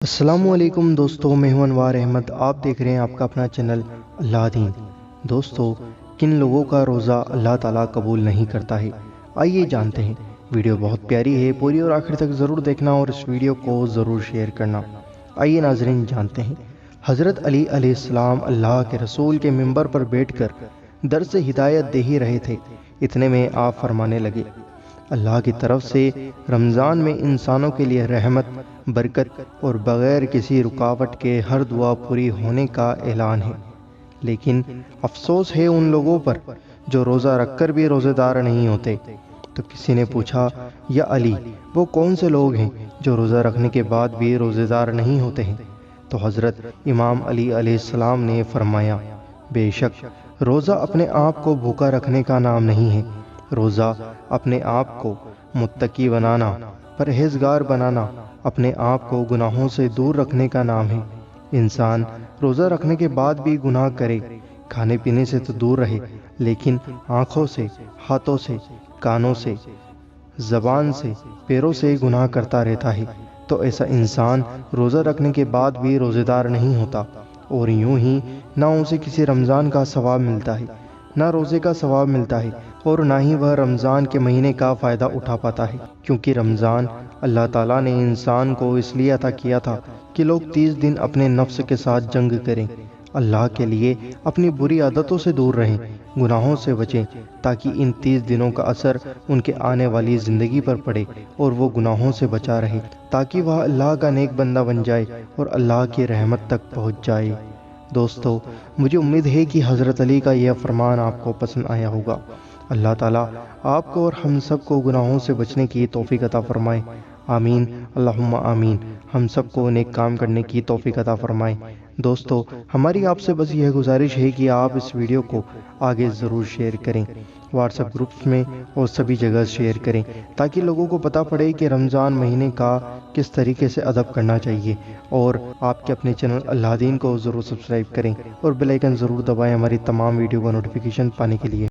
السلام علیکم دوستو، میں ہوں انوار احمد۔ آپ دیکھ رہے ہیں آپ کا اپنا چینل اللہ دین۔ دوستو، کن لوگوں کا روزہ اللہ تعالیٰ قبول نہیں کرتا ہے؟ آئیے جانتے ہیں۔ ویڈیو بہت پیاری ہے، پوری اور آخر تک ضرور دیکھنا اور اس ویڈیو کو ضرور شیئر کرنا۔ آئیے ناظرین جانتے ہیں۔ حضرت علی علیہ السلام اللہ کے رسول کے منبر پر بیٹھ کر درس ہدایت دے ہی رہے تھے، اتنے میں آپ فرمانے لگے، اللہ کی طرف سے رمضان میں انسانوں کے لیے رحمت، برکت اور بغیر کسی رکاوٹ کے ہر دعا پوری ہونے کا اعلان ہے، لیکن افسوس ہے ان لوگوں پر جو روزہ رکھ کر بھی روزے دار نہیں ہوتے۔ تو کسی نے پوچھا، یا علی، وہ کون سے لوگ ہیں جو روزہ رکھنے کے بعد بھی روزے دار نہیں ہوتے ہیں؟ تو حضرت امام علی علیہ السلام نے فرمایا، بے شک روزہ اپنے آپ کو بھوکا رکھنے کا نام نہیں ہے، روزہ اپنے آپ کو متقی بنانا، پرہیزگار بنانا، اپنے آپ کو گناہوں سے دور رکھنے کا نام ہے۔ انسان روزہ رکھنے کے بعد بھی گناہ کرے، کھانے پینے سے تو دور رہے، لیکن آنکھوں سے، ہاتھوں سے، کانوں سے، زبان سے، پیروں سے گناہ کرتا رہتا ہے، تو ایسا انسان روزہ رکھنے کے بعد بھی روزے دار نہیں ہوتا، اور یوں ہی نہ اسے کسی رمضان کا ثواب ملتا ہے، نہ روزے کا ثواب ملتا ہے، اور نہ ہی وہ رمضان کے مہینے کا فائدہ اٹھا پاتا ہے، کیونکہ رمضان اللہ تعالیٰ نے انسان کو اس لیے عطا کیا تھا کہ لوگ 30 دن اپنے نفس کے ساتھ جنگ کریں، اللہ کے لیے اپنی بری عادتوں سے دور رہیں، گناہوں سے بچیں، تاکہ ان 30 دنوں کا اثر ان کے آنے والی زندگی پر پڑے اور وہ گناہوں سے بچا رہے، تاکہ وہ اللہ کا نیک بندہ بن جائے اور اللہ کی رحمت تک پہنچ جائے۔ دوستو، مجھے امید ہے کہ حضرت علی کا یہ فرمان آپ کو پسند آیا ہوگا۔ اللہ تعالیٰ آپ کو اور ہم سب کو گناہوں سے بچنے کی توفیق عطا فرمائے، آمین، اللہم آمین۔ ہم سب کو نیک کام کرنے کی توفیق عطا فرمائے۔ دوستو، ہماری آپ سے بس یہ گزارش ہے کہ آپ اس ویڈیو کو آگے ضرور شیئر کریں، واٹس ایپ گروپس میں اور سبھی جگہ شیئر کریں، تاکہ لوگوں کو پتہ پڑے کہ رمضان مہینے کا کس طریقے سے ادب کرنا چاہیے، اور آپ کے اپنے چینل اللہ دین کو ضرور سبسکرائب کریں اور بیل آئیکن ضرور دبائیں ہماری تمام ویڈیو کا نوٹیفیکیشن پانے کے لیے۔